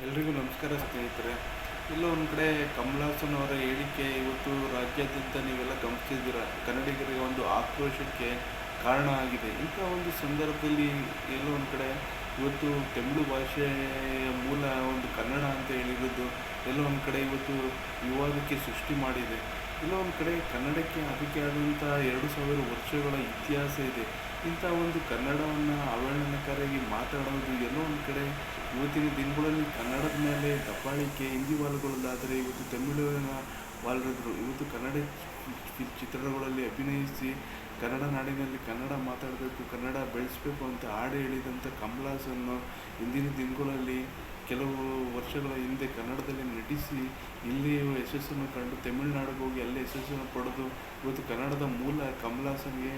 ಎಲ್ರಿಗೂ ನಮಸ್ಕಾರ ಸ್ನೇಹಿತರೆ. ಎಲ್ಲೋ ಒಂದು ಕಡೆ ಕಮಲ್ ಹಾಸನ್ ಅವರ ಹೇಳಿಕೆ ಇವತ್ತು ರಾಜ್ಯಾದ್ಯಂತ ನೀವೆಲ್ಲ ಗಮನಿಸಿದ್ದೀರ, ಕನ್ನಡಿಗರಿಗೆ ಒಂದು ಆಕ್ರೋಶಕ್ಕೆ ಕಾರಣ ಆಗಿದೆ. ಇಂಥ ಒಂದು ಸಂದರ್ಭದಲ್ಲಿ ಎಲ್ಲೋ ಒಂದು ಕಡೆ ಇವತ್ತು ತಮಿಳು ಭಾಷೆಯ ಮೂಲ ಒಂದು ಕನ್ನಡ ಅಂತ ಹೇಳಿರೋದು ಎಲ್ಲೋ ಒಂದು ಕಡೆ ಇವತ್ತು ವಿವಾದಕ್ಕೆ ಸೃಷ್ಟಿ ಮಾಡಿದೆ. ಎಲ್ಲೋ ಒಂದು ಕಡೆ ಕನ್ನಡಕ್ಕೆ ಅದಕ್ಕೆ ಆದಂಥ 2000 ವರ್ಷಗಳ ಇತಿಹಾಸ ಇದೆ. ಇಂಥ ಒಂದು ಕನ್ನಡವನ್ನು ಅವಹೇಳನಕಾರಿಯಾಗಿ ಮಾತಾಡೋದು ಎಲ್ಲೋ ಒಂದು ಕಡೆ ಇವತ್ತಿನ ದಿನಗಳಲ್ಲಿ ಕನ್ನಡದ ಮೇಲೆ ದಬ್ಬಾಳಿಕೆ ಹಿಂದಿ ವಾಲ್ಗಳಲ್ಲಾದರೆ ಇವತ್ತು ತಮಿಳಿನ ವಾಲ್ರದ್ರು ಇವತ್ತು ಕನ್ನಡ ಚಿತ್ರಗಳಲ್ಲಿ ಅಭಿನಯಿಸಿ ಕನ್ನಡ ನಾಡಿನಲ್ಲಿ ಕನ್ನಡ ಮಾತಾಡಬೇಕು, ಕನ್ನಡ ಬೆಳೆಸಬೇಕು ಅಂತ ಹಾಡು ಹೇಳಿದಂಥ ಕಮಲ್ ಹಾಸನ್ನು ಇಂದಿನ ದಿನಗಳಲ್ಲಿ ಕೆಲವು ವರ್ಷಗಳ ಹಿಂದೆ ಕನ್ನಡದಲ್ಲಿ ನಟಿಸಿ ಇಲ್ಲಿ ಯಶಸ್ಸನ್ನು ಕಂಡು ತಮಿಳುನಾಡಿಗೆ ಹೋಗಿ ಅಲ್ಲೇ ಯಶಸ್ಸನ್ನು ಪಡೆದು ಇವತ್ತು ಕನ್ನಡದ ಮೂಲ ಕಮಲ್ ಹಾಸನ್ಗೆ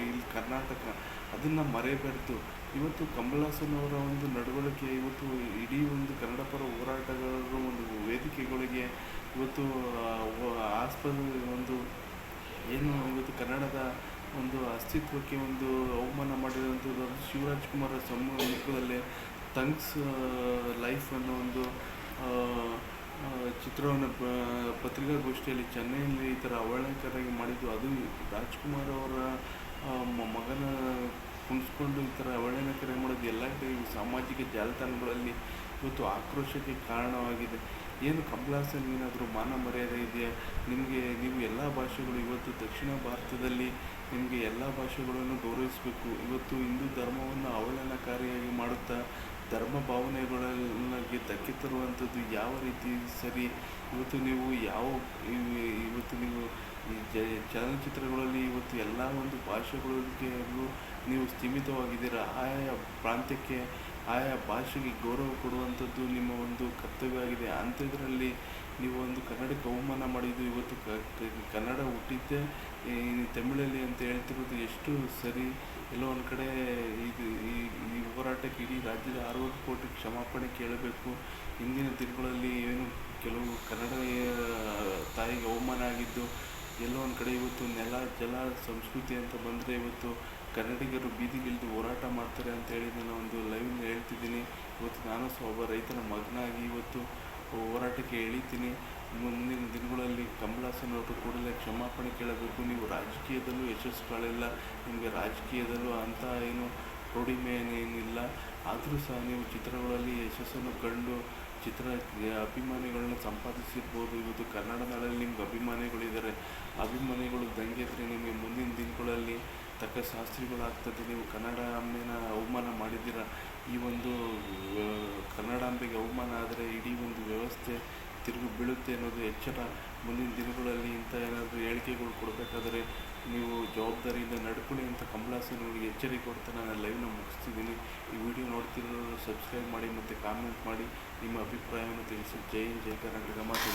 ಇಲ್ಲಿ ಕರ್ನಾಟಕ ಅದನ್ನು ಮರೆಯಬಾರ್ದು. ಇವತ್ತು ಕಮಲ್ ಹಾಸನ್ ಅವರ ಒಂದು ನಡವಳಿಕೆ ಇವತ್ತು ಇಡೀ ಒಂದು ಕನ್ನಡ ಪರ ಹೋರಾಟಗಾರರ ಒಂದು ವೇದಿಕೆಗಳಿಗೆ ಇವತ್ತು ಆಸ್ಪದ ಒಂದು ಏನು ಇವತ್ತು ಕನ್ನಡದ ಒಂದು ಅಸ್ತಿತ್ವಕ್ಕೆ ಒಂದು ಅವಮಾನ ಮಾಡಿರುವಂಥದ್ದು ಶಿವರಾಜ್ ಕುಮಾರ ಸಮ್ಮುಖದಲ್ಲೇ ಥಂಕ್ಸ್ ಲೈಫ್ ಅನ್ನೋ ಒಂದು ಚಿತ್ರವನ್ನು ಪತ್ರಿಕಾಗೋಷ್ಠಿಯಲ್ಲಿ ಚೆನ್ನೈಯಲ್ಲಿ ಈ ಥರ ಅವಹೇಳನಕಾರಿಯಾಗಿ ಮಾಡಿದ್ದು. ಅದು ರಾಜ್ಕುಮಾರ್ ಅವರ ಮಗನ ಕುಣಿಸ್ಕೊಂಡು ಈ ಥರ ಅವಹೇಳನಕಾರಿ ಮಾಡೋದು ಎಲ್ಲ ಸಾಮಾಜಿಕ ಜಾಲತಾಣಗಳಲ್ಲಿ ಇವತ್ತು ಆಕ್ರೋಶಕ್ಕೆ ಕಾರಣವಾಗಿದೆ. ಏನು ಕಮಲ್ ಹಾಸನ್ ಏನಾದರೂ ಮಾನ ಮರ್ಯಾದೆ ಇದೆಯಾ ನಿಮಗೆ? ನೀವು ಎಲ್ಲ ಭಾಷೆಗಳು ಇವತ್ತು ದಕ್ಷಿಣ ಭಾರತದಲ್ಲಿ ನಿಮಗೆ ಎಲ್ಲ ಭಾಷೆಗಳನ್ನು ಗೌರವಿಸಬೇಕು. ಇವತ್ತು ಹಿಂದೂ ಧರ್ಮವನ್ನು ಅವಹೇಳನಕಾರಿಯಾಗಿ ಮಾಡುತ್ತಾ ಧರ್ಮ ಭಾವನೆಗಳಿಗೆ ಧಕ್ಕೆ ತರುವಂಥದ್ದು ಯಾವ ರೀತಿ ಸರಿ? ಇವತ್ತು ನೀವು ಇವತ್ತು ನೀವು ಈ ಚಲನಚಿತ್ರಗಳಲ್ಲಿ ಇವತ್ತು ಎಲ್ಲ ಒಂದು ಭಾಷೆಗಳಿಗೆ ನೀವು ಸೀಮಿತವಾಗಿದ್ದೀರಾ. ಆಯಾ ಪ್ರಾಂತ್ಯಕ್ಕೆ ಆಯಾ ಭಾಷೆಗೆ ಗೌರವ ಕೊಡುವಂಥದ್ದು ನಿಮ್ಮ ಒಂದು ಕರ್ತವ್ಯ ಆಗಿದೆ. ಅಂಥದ್ರಲ್ಲಿ ನೀವು ಒಂದು ಕನ್ನಡಕ್ಕೆ ಅವಮಾನ ಮಾಡಿದ್ದು ಇವತ್ತು ಕನ್ನಡ ಹುಟ್ಟಿದ್ದೇ ತಮಿಳಲ್ಲಿ ಅಂತ ಹೇಳ್ತಿರೋದು ಎಷ್ಟು ಸರಿ? ಎಲ್ಲೋ ಒಂದು ಕಡೆ ಈ ಹೋರಾಟಕ್ಕೆ ಇಡೀ ರಾಜ್ಯದ 60 ಕೋಟಿ ಕ್ಷಮಾಪಣೆ ಕೇಳಬೇಕು. ಇಂದಿನ ದಿನಗಳಲ್ಲಿ ಏನು ಕೆಲವು ಕನ್ನಡ ತಾಯಿಗೆ ಅವಮಾನ ಆಗಿದ್ದು ಎಲ್ಲೋ ಒಂದು ಕಡೆ ಇವತ್ತು ನೆಲ ಜಲ ಸಂಸ್ಕೃತಿ ಅಂತ ಬಂದರೆ ಇವತ್ತು ಕನ್ನಡಿಗರು ಬೀದಿಗಿಳಿದು ಹೋರಾಟ ಮಾಡ್ತಾರೆ ಅಂತೇಳಿ ನಾನು ಒಂದು ಲೈವ್ನ ಹೇಳ್ತಿದ್ದೀನಿ. ಇವತ್ತು ನಾನು ಸಹ ಒಬ್ಬ ರೈತನ ಮಗನಾಗಿ ಇವತ್ತು ಹೋರಾಟಕ್ಕೆ ಎಳಿತೀನಿ. ಮುಂದಿನ ದಿನಗಳಲ್ಲಿ ಕಮಲ್ ಹಾಸನ್ ಅವರು ಕೂಡಲೇ ಕ್ಷಮಾಪಣೆ ಕೇಳಬೇಕು. ನೀವು ರಾಜಕೀಯದಲ್ಲೂ ಯಶಸ್ಸು ಕಾಣಿಲ್ಲ, ನಿಮಗೆ ರಾಜಕೀಯದಲ್ಲೂ ಅಂಥ ಏನು ಪ್ರೌಢಿಮೆ ಏನಿಲ್ಲ, ಆದರೂ ಸಹ ನೀವು ಚಿತ್ರಗಳಲ್ಲಿ ಯಶಸ್ಸನ್ನು ಕಂಡು ಅಭಿಮಾನಿಗಳನ್ನ ಸಂಪಾದಿಸಿರ್ಬೋದು. ಇವತ್ತು ಕನ್ನಡ ನಾಡಲ್ಲಿ ನಿಮ್ಗೆ ಅಭಿಮಾನಿಗಳಿದ್ದಾರೆ. ಅಭಿಮಾನಿಗಳು ದಂಗೆ ಎದ್ರೆ ನಿಮಗೆ ಮುಂದಿನ ದಿನಗಳಲ್ಲಿ ತಕ್ಕ ಶಾಸ್ತ್ರಿಗಳಾಗ್ತದೆ. ನೀವು ಕನ್ನಡ ಅಮ್ಮೆನ ಅವಮಾನ ಮಾಡಿದ್ದೀರ. ಈ ಒಂದು ಕನ್ನಡಾಂಬೆಗೆ ಅವಮಾನ ಆದರೆ ಇಡೀ ಒಂದು ವ್ಯವಸ್ಥೆ ತಿರುಗಿ ಬೀಳುತ್ತೆ ಅನ್ನೋದು ಎಚ್ಚರ. ಮುಂದಿನ ದಿನಗಳಲ್ಲಿ ಇಂಥ ಏನಾದರೂ ಹೇಳಿಕೆಗಳು ಕೊಡಬೇಕಾದರೆ ನೀವು ಜವಾಬ್ದಾರಿಯಿಂದ ನಡ್ಕೊಳ್ಳಿ ಅಂತ ಕಮಲ್ ಹಾಸನ್ ಅವರಿಗೆ ಎಚ್ಚರಿಕೆ ಕೊಡ್ತಾ ನಾನು ಲೈವ್ನ ಮುಗಿಸ್ತಿದ್ದೀನಿ. ಈ ವಿಡಿಯೋ ನೋಡ್ತಿರೋರು ಸಬ್ಸ್ಕ್ರೈಬ್ ಮಾಡಿ ಮತ್ತು ಕಾಮೆಂಟ್ ಮಾಡಿ ನಿಮ್ಮ ಅಭಿಪ್ರಾಯವನ್ನು ತಿಳಿಸಿ. ಜೈ ಹಿಂದ್, ಜೈ ಕರ್ನಾಟಕ. ಮಾತು